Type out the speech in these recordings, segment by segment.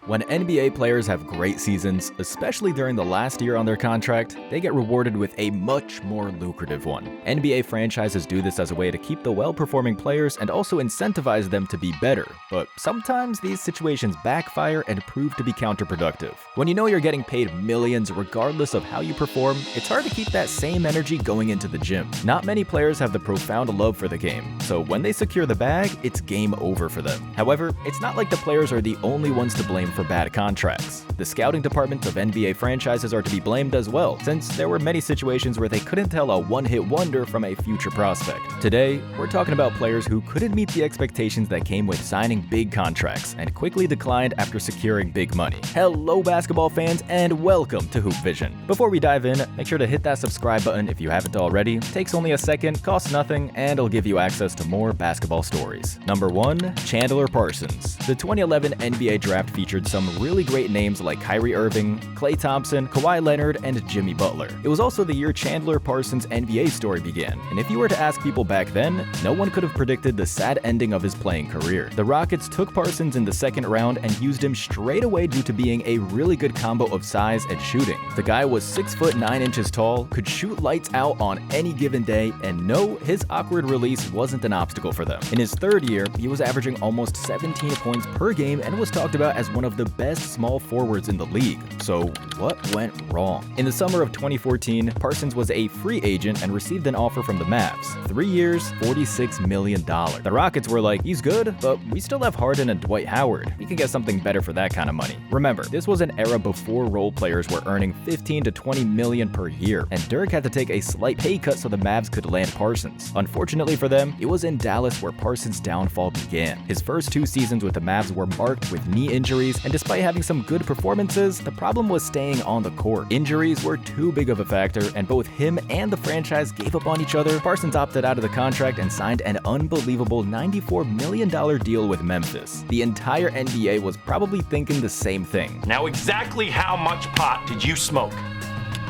When NBA players have great seasons, especially during the last year on their contract, they get rewarded with a much more lucrative one. NBA franchises do this as a way to keep the well-performing players and also incentivize them to be better, but sometimes these situations backfire and prove to be counterproductive. When you know you're getting paid millions regardless of how you perform, it's hard to keep that same energy going into the gym. Not many players have the profound love for the game, so when they secure the bag, it's game over for them. However, it's not like the players are the only ones to blame for bad contracts. The scouting departments of NBA franchises are to be blamed as well, since there were many situations where they couldn't tell a one-hit wonder from a future prospect. Today, we're talking about players who couldn't meet the expectations that came with signing big contracts and quickly declined after securing big money. Hello basketball fans and welcome to Hoop Vision. Before we dive in, make sure to hit that subscribe button if you haven't already. It takes only a second, costs nothing, and it'll give you access to more basketball stories. Number 1. Chandler Parsons. The 2011 NBA draft featured some really great names like Kyrie Irving, Klay Thompson, Kawhi Leonard, and Jimmy Butler. It was also the year Chandler Parsons' NBA story began, and if you were to ask people back then, no one could have predicted the sad ending of his playing career. The Rockets took Parsons in the second round and used him straight away due to being a really good combo of size and shooting. The guy was 6 foot 9 inches tall, could shoot lights out on any given day, and no, his awkward release wasn't an obstacle for them. In his third year, he was averaging almost 17 points per game and was talked about as one of the best small forwards in the league. So what went wrong? In the summer of 2014, Parsons was a free agent and received an offer from the Mavs. 3 years, $46 million. The Rockets were like, he's good, but we still have Harden and Dwight Howard. We can get something better for that kind of money. Remember, this was an era before role players were earning 15 to 20 million per year, and Dirk had to take a slight pay cut so the Mavs could land Parsons. Unfortunately for them, it was in Dallas where Parsons' downfall began. His first 2 seasons with the Mavs were marked with knee injuries, and despite having some good performances, the problem was staying on the court. Injuries were too big of a factor, and both him and the franchise gave up on each other. Parsons opted out of the contract and signed an unbelievable $94 million deal with Memphis. The entire NBA was probably thinking the same thing. Now exactly how much pot did you smoke?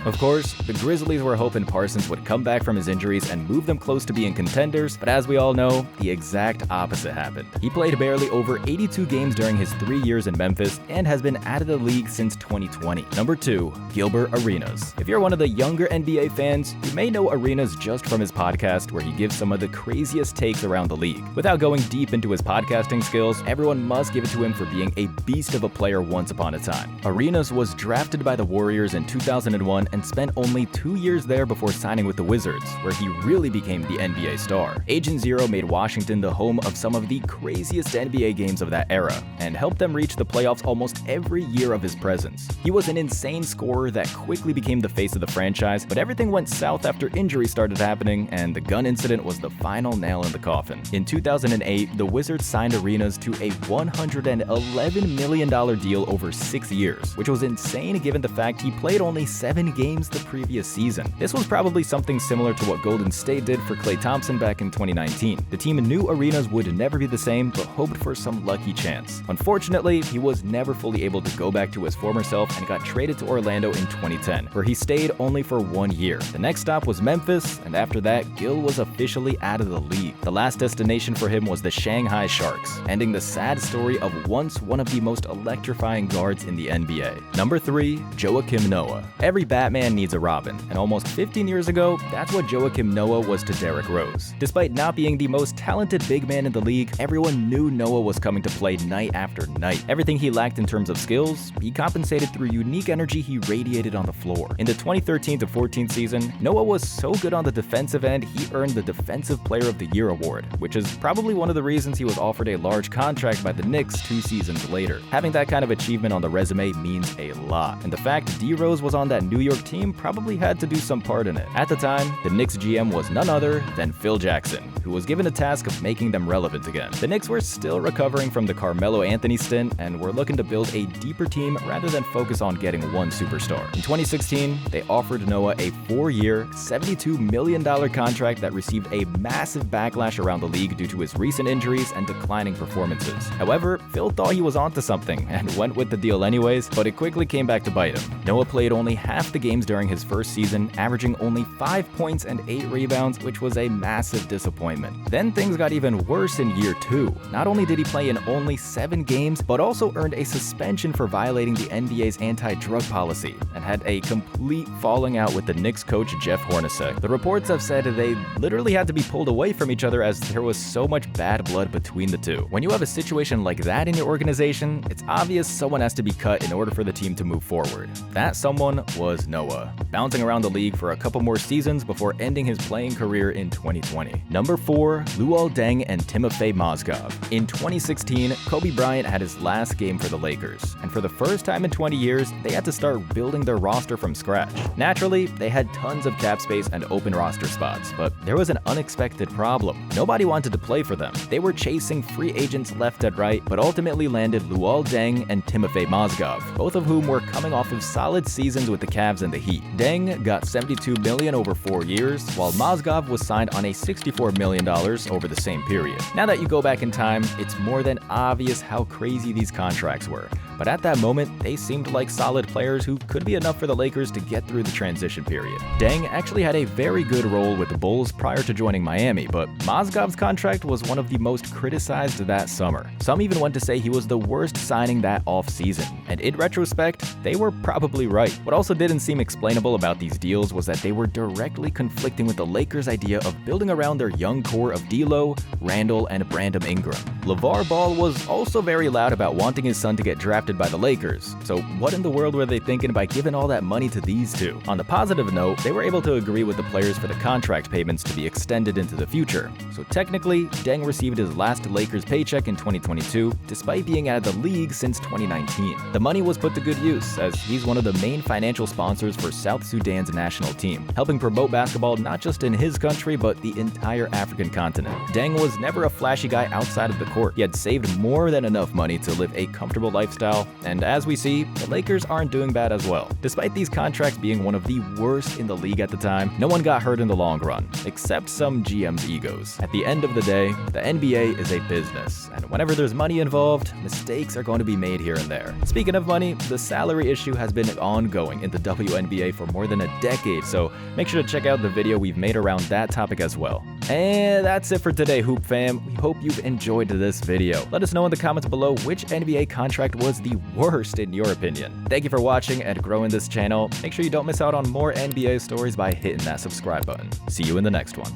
Of course, the Grizzlies were hoping Parsons would come back from his injuries and move them close to being contenders, but as we all know, the exact opposite happened. He played barely over 82 games during his 3 years in Memphis and has been out of the league since 2020. Number 2. Gilbert Arenas. If you're one of the younger NBA fans, you may know Arenas just from his podcast where he gives some of the craziest takes around the league. Without going deep into his podcasting skills, everyone must give it to him for being a beast of a player once upon a time. Arenas was drafted by the Warriors in 2001 and spent only 2 years there before signing with the Wizards, where he really became the NBA star. Agent Zero made Washington the home of some of the craziest NBA games of that era, and helped them reach the playoffs almost every year of his presence. He was an insane scorer that quickly became the face of the franchise, but everything went south after injuries started happening, and the gun incident was the final nail in the coffin. In 2008, the Wizards signed Arenas to a $111 million deal over 6 years, which was insane given the fact he played only 7 games the previous season. This was probably something similar to what Golden State did for Klay Thompson back in 2019. The team knew Arenas would never be the same, but hoped for some lucky chance. Unfortunately, he was never fully able to go back to his former self and got traded to Orlando in 2010, where he stayed only for 1 year. The next stop was Memphis, and after that, Gil was officially out of the league. The last destination for him was the Shanghai Sharks, ending the sad story of once one of the most electrifying guards in the NBA. Number 3. Joakim Noah. Every Batman needs a Robin, and almost 15 years ago, that's what Joakim Noah was to Derrick Rose. Despite not being the most talented big man in the league, everyone knew Noah was coming to play night after night. Everything he lacked in terms of skills, he compensated through unique energy he radiated on the floor. In the 2013-14 season, Noah was so good on the defensive end, he earned the Defensive Player of the Year award, which is probably one of the reasons he was offered a large contract by the Knicks 2 seasons later. Having that kind of achievement on the resume means a lot, and the fact D Rose was on that New York team probably had to do some part in it. At the time, the Knicks GM was none other than Phil Jackson, who was given the task of making them relevant again. The Knicks were still recovering from the Carmelo Anthony stint and were looking to build a deeper team rather than focus on getting one superstar. In 2016, they offered Noah a 4-year, $72 million contract that received a massive backlash around the league due to his recent injuries and declining performances. However, Phil thought he was onto something and went with the deal anyways, but it quickly came back to bite him. Noah played only half the games during his first season, averaging only 5 points and 8 rebounds, which was a massive disappointment. Then things got even worse in year 2. Not only did he play in only 7 games, but also earned a suspension for violating the NBA's anti-drug policy, and had a complete falling out with the Knicks coach Jeff Hornacek. The reports have said they literally had to be pulled away from each other as there was so much bad blood between the two. When you have a situation like that in your organization, it's obvious someone has to be cut in order for the team to move forward. That someone was Noah, bouncing around the league for a couple more seasons before ending his playing career in 2020. Number 4, Luol Deng and Timofey Mozgov. In 2016, Kobe Bryant had his last game for the Lakers, and for the first time in 20 years, they had to start building their roster from scratch. Naturally, they had tons of cap space and open roster spots, but there was an unexpected problem. Nobody wanted to play for them. They were chasing free agents left and right, but ultimately landed Luol Deng and Timofey Mozgov, both of whom were coming off of solid seasons with the Cavs and the Heat. Deng got $72 million over 4 years, while Mozgov was signed on a $64 million over the same period. Now that you go back in time, it's more than obvious how crazy these contracts were. But at that moment, they seemed like solid players who could be enough for the Lakers to get through the transition period. Deng actually had a very good role with the Bulls prior to joining Miami, but Mozgov's contract was one of the most criticized that summer. Some even went to say he was the worst signing that offseason, and in retrospect, they were probably right. What also didn't seem explainable about these deals was that they were directly conflicting with the Lakers' idea of building around their young core of D'Lo, Randall, and Brandon Ingram. LeVar Ball was also very loud about wanting his son to get drafted by the Lakers, so what in the world were they thinking by giving all that money to these two? On the positive note, they were able to agree with the players for the contract payments to be extended into the future, so technically, Deng received his last Lakers paycheck in 2022, despite being out of the league since 2019. The money was put to good use, as he's one of the main financial sponsors for South Sudan's national team, helping promote basketball not just in his country, but the entire African continent. Deng was never a flashy guy outside of the court. He had saved more than enough money to live a comfortable lifestyle, and as we see, the Lakers aren't doing bad as well. Despite these contracts being one of the worst in the league at the time, no one got hurt in the long run, except some GM's egos. At the end of the day, the NBA is a business, and whenever there's money involved, mistakes are going to be made here and there. Speaking of money, the salary issue has been ongoing in the WNBA for more than a decade, so make sure to check out the video we've made around that topic as well. And that's it for today, Hoop Fam. We hope you've enjoyed this video. Let us know in the comments below which NBA contract was the worst in your opinion. Thank you for watching and growing this channel. Make sure you don't miss out on more NBA stories by hitting that subscribe button. See you in the next one.